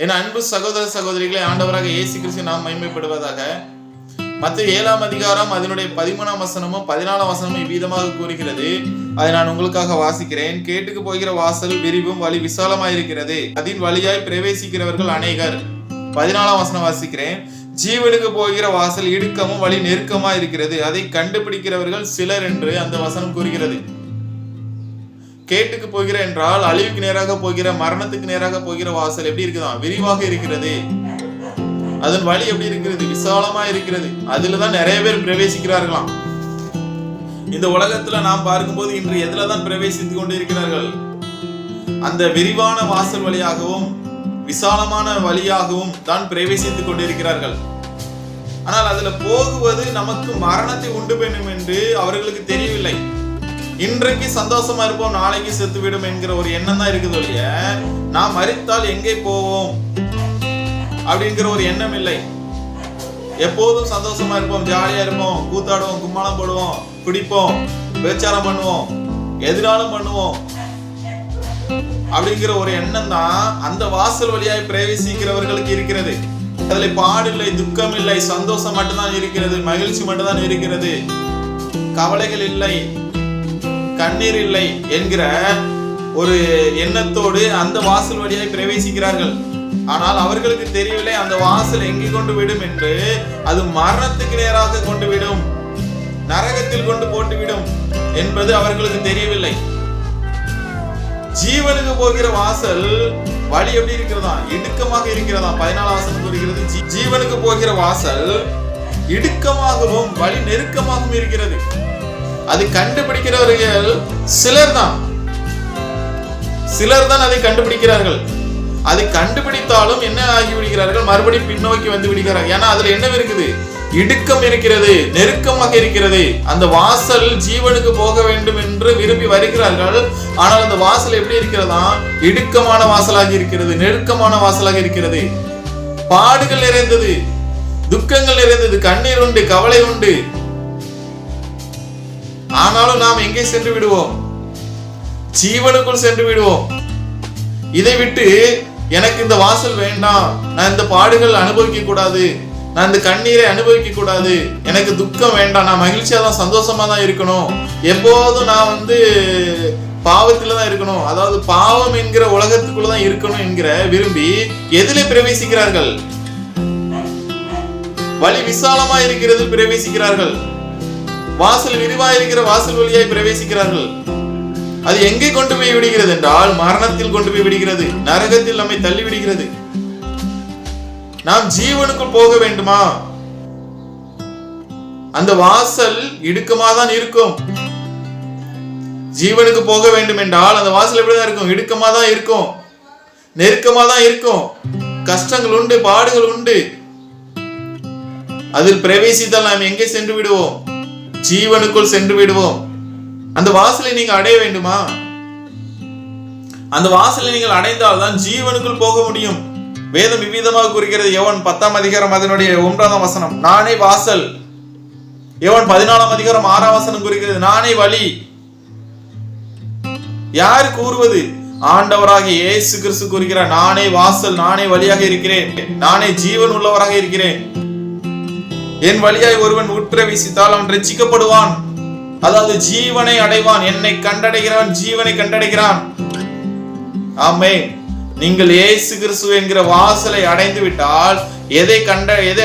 என் அன்பு சகோதர சகோதரிகளை, ஆண்டவராக இயேசு கிறிஸ்து நாம் மகிமைப்படுவதாக. மத்தேயு 7ஆம் அதிகாரம் அதனுடைய 13ஆம் வசனமும் 14ஆம் வசனமும் இவ்விதமாக கூறுகிறது. அதை நான் உங்களுக்காக வாசிக்கிறேன். கேட்டுக்கு போகிற வாசல் விரிவும் வழி விசாலமாயிருக்கிறது, அதின் வழியாய் பிரவேசிக்கிறவர்கள் அநேகர். 14ஆம் வசனம் வாசிக்கிறேன். ஜீவனுக்கு போகிற வாசல் இடுக்கமும் வழி நெருக்கமா இருக்கிறது, அதை கண்டுபிடிக்கிறவர்கள் சிலர் என்று அந்த வசனம் கூறுகிறது. கேட்டுக்கு போகிற என்றால் அழிவுக்கு நேராக போகிற, மரணத்துக்கு நேராக போகிற வாசல் எப்படி இருக்குதான்? விரிவாக இருக்கிறது. அதன் வழி எப்படி இருக்கிறது? விசாலமா இருக்கிறது. அதுலதான் நிறைய பேர் பிரவேசிக்கிறார்களாம். இந்த உலகத்துல நாம் பார்க்கும்போது இன்று எதுலதான் பிரவேசித்து கொண்டு இருக்கிறார்கள்? அந்த விரிவான வாசல் வழியாகவும் விசாலமான வழியாகவும் தான் பிரவேசித்துக் கொண்டிருக்கிறார்கள். ஆனால் அதுல போகுவது நமக்கு மரணத்தை உண்டு பண்ணும் என்று அவர்களுக்கு தெரியவில்லை. இன்றைக்கு சந்தோஷமா இருப்போம், நாளைக்கு செத்து விடும் என்கிற ஒரு எண்ணம் தான் இருக்குது ஒழிய, நாம் மரித்தால் எங்கே போவோம் அப்படிங்கிற ஒரு எண்ணம் இல்லை. எப்போதும் சந்தோஷமா இருப்போம், ஜாலியா இருப்போம், கூத்தாடுவோம், கும்மாளம் போடுவோம், குடிப்போம், பிரச்சாரம் பண்ணுவோம், எதிராலும் பண்ணுவோம் அப்படிங்கிற ஒரு எண்ணம் தான் அந்த வாசல் வழியாய் பிரவேசிக்கிறவர்களுக்கு இருக்கிறது. அதுல பாடு இல்லை, துக்கம் இல்லை, சந்தோஷம் மட்டும்தான் இருக்கிறது, மகிழ்ச்சி மட்டும்தான் இருக்கிறது, கவலைகள் இல்லை, கண்ணீர் இல்லை என்கிற ஒரு எண்ணத்தோடு அந்த வாசல் வழியாய் பிரவேசிக்கிறார்கள். ஆனால் அவர்களுக்கு தெரியவில்லை அந்த வாசல் எங்கே கொண்டு விடும் என்று. அது மரணத்துக்கு நேராக கொண்டு விடும், நரகத்தில் கொண்டு போட்டுவிடும் என்பது அவர்களுக்கு தெரியவில்லை. ஜீவனுக்கு போகிற வாசல் வழி எப்படி இருக்கிறதா? இடுக்கமாக இருக்கிறதா? 14ஆம் வசனம் கூறுகிறது, ஜீவனுக்கு போகிற வாசல் இடுக்கமாகவும் வழி நெருக்கமாகவும் இருக்கிறது. அது கண்டுபிடிக்கிறவர்கள் சிலர் தான் அதை கண்டுபிடிக்கிறார்கள். அதை கண்டுபிடித்தாலும் என்ன ஆகி விடுகிறார்கள்? மறுபடியும் பின்னோக்கி வந்து விடுகிறார்கள். ஏன்னா அதுல என்ன இருக்குது? இடுக்கம் இருக்கிறது, நெருக்கமாக இருக்கிறது. அந்த வாசல் ஜீவனுக்கு போக வேண்டும் என்று விரும்பி வருகிறார்கள். ஆனால் அந்த வாசல் எப்படி இருக்கிறதா? இடுக்கமான வாசலாக இருக்கிறது, நெருக்கமான வாசலாக இருக்கிறது. பாடுகள் நிறைந்தது, துக்கங்கள் நிறைந்தது, கண்ணீர் உண்டு, கவலை உண்டு. ஆனாலும் நாம் எங்கே சென்று விடுவோம்? ஜீவனுக்குள் சென்று விடுவோம். இதை விட்டு எனக்கு இந்த வாசல் வேண்டாம், நான் இந்த பாடுகள் அனுபவிக்க கூடாது, நான் இந்த கண்ணீரை அனுபவிக்க கூடாது, எனக்கு துக்கம் வேண்டாம், நான் மகிழ்ச்சியா தான் சந்தோஷமா தான் இருக்கணும், எப்போதும் நான் பாவத்துல தான் இருக்கணும், அதாவது பாவம் என்கிற உலகத்துக்குள்ளதான் இருக்கணும் என்கிற விரும்பி எதிலே பிரவேசிக்கிறார்கள்? வழி விசாலமா இருக்கிறது பிரவேசிக்கிறார்கள். வாசல் விரிவா இருக்கிற வாசல் வழியாய் பிரவேசிக்கிறார்கள். அது எங்கே கொண்டு போய் விடுகிறது என்றால் மரணத்தில் கொண்டு போய் விடுகிறது, நரகத்தில் நம்மை தள்ளி விடுகிறது. நாம் ஜீவனுக்குள் போக வேண்டுமா? அந்த வாசல் இடுக்கமா தான் இருக்கும். ஜீவனுக்கு போக வேண்டும் என்றால் அந்த வாசல் எப்படிதான் இருக்கும்? இடுக்கமா தான் இருக்கும், நெருக்கமா தான் இருக்கும். கஷ்டங்கள் உண்டு, பாடுகள் உண்டு. அதில் பிரவேசித்தால் நாம் எங்கே சென்று விடுவோம்? ஜீவனுக்குள் சென்று விடுவோம். அந்த வாசலை நீங்க அடைய வேண்டுமா? அந்த வாசலை நீங்கள் அடைந்தால் தான் ஜீவனுக்குள் போக முடியும். வேதம் இவ்விதமாக கூறுகிறது. யோவான் 10ஆம் அதிகாரம் அதனுடைய 9ஆம் வசனம், நானே வாசல். யோவான் 14ஆம் அதிகாரம் 6ஆம் வசனம் கூறுகிறது, நானே வழி. யார் கூறுவது? ஆண்டவராக இயேசு கிறிஸ்து கூறுகிறார், நானே வாசல், நானே வழியாக இருக்கிறேன், நானே ஜீவன் உள்ளவராக இருக்கிறேன். என் வழியாய் ஒருவன் உட்பிரவேசித்தால் அவன் ரட்சிக்கப்படுவான், அதாவது ஜீவனை அடைவான். என்னை கண்டடைகிறவன் ஜீவனை கண்டடைகிறான். ஆமென். நீங்கள் இயேசு கிறிஸ்து என்கிற வாசலை அடைந்து விட்டால் எதை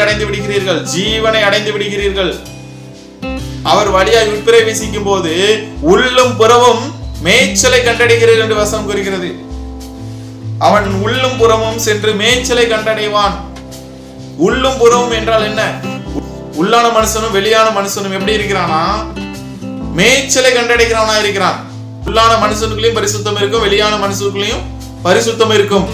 அடைந்து விடுகிறீர்கள்? ஜீவனை அடைந்து விடுகிறீர்கள். அவர் வழியாய் உட்பிரவேசிக்கும் போது உள்ளும் புறமும் மேய்ச்சலை கண்டடைகிறீர்கள் என்று வசனம் கூறுகிறது. அவன் உள்ளும் புறமும் சென்று மேய்ச்சலை கண்டடைவான். உள்ளும் புறமும் என்றால் என்ன? உள்ளான மனுஷனும் வெளியான மனுஷனும் எப்படி இருக்கிறானா? மேய்ச்சலை கண்டடைகிறானா இருக்கிறான். உள்ளான மனுஷனுக்குள்ளேயும் பரிசுத்தம் இருக்கும், வெளியான மனுஷனுக்குள்ளேயும் பரிசுத்தம் இருக்கும்.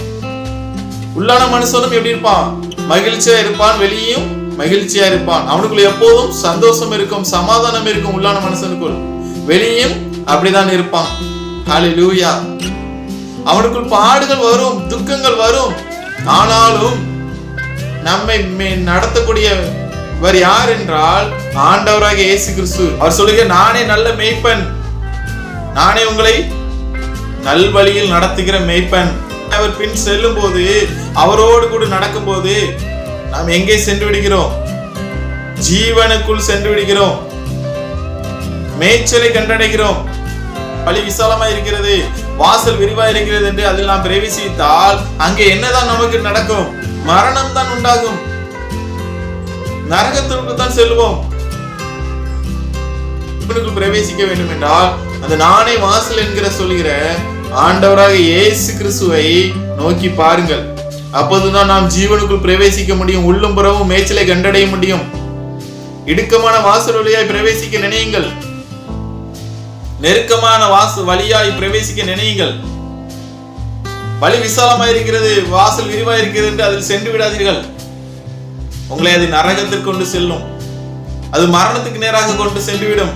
உள்ளான மனுஷனும் எப்படி இருப்பான்? மகிழ்ச்சியா இருப்பான், வெளியும் மகிழ்ச்சியா இருப்பான். அவனுக்குள்ள எப்போதும் சந்தோஷம் இருக்கும், சமாதானம் இருக்கும். உள்ளான மனுஷனுக்குள், வெளியும் அப்படிதான் இருப்பான். ஹல்லேலூயா. அவனுக்குள் பாடுகள் வரும், துக்கங்கள் வரும். ஆனாலும் நம்மை நடத்தக்கூடியவர் யார் என்றால் ஆண்டவராக இயேசு கிறிஸ்து. அவர் சொல்லுங்க, நானே நல்ல மேய்ப்பன், நானே உங்களை நல்வழியில் நடத்துகிற மேய்ப்பன். அவர் பின் செல்லும் போது, அவரோடு கூட நடக்கும் போது நாம் எங்கே சென்று விடுகிறோம்? ஜீவனுக்குள் சென்று விடுகிறோம். மேய்ச்சலை கண்டடைகிறோம். வழி விசாலமா இருக்கிறது, வாசல் விரிவா இருக்கிறது என்று அதில் நாம் பிரவேசித்தால் அங்கே என்னதான் நமக்கு நடக்கும்? மரணம் தான் உண்டாகும். நரகத்திற்கு தான் செல்வோம். பிரவேசிக்க வேண்டும் என்றால் அந்த நானே வாசல் என்கிற சொல்கிற ஆண்டவராக இயேசு கிறிஸ்துவை நோக்கி பாருங்கள். அப்போதுதான் நாம் ஜீவனுக்குள் பிரவேசிக்க முடியும். உள்ளும் புறமும் மேய்ச்சலை கண்டடைய முடியும். இடுக்கமான வாசல் வழியாய் பிரவேசிக்க நினையுங்கள். நெருக்கமான வழியாய் பிரவேசிக்க நினையுங்கள். வழி விசாலமாய் இருக்கிறது, வாசல் விரிவாய் இருக்கிறது என்று அதில் சென்று விடாதீர்கள். உங்களை அது நரகத்திற்கு கொண்டு செல்லும். அது மரணத்துக்கு நேராக கொண்டு சென்றுவிடும்.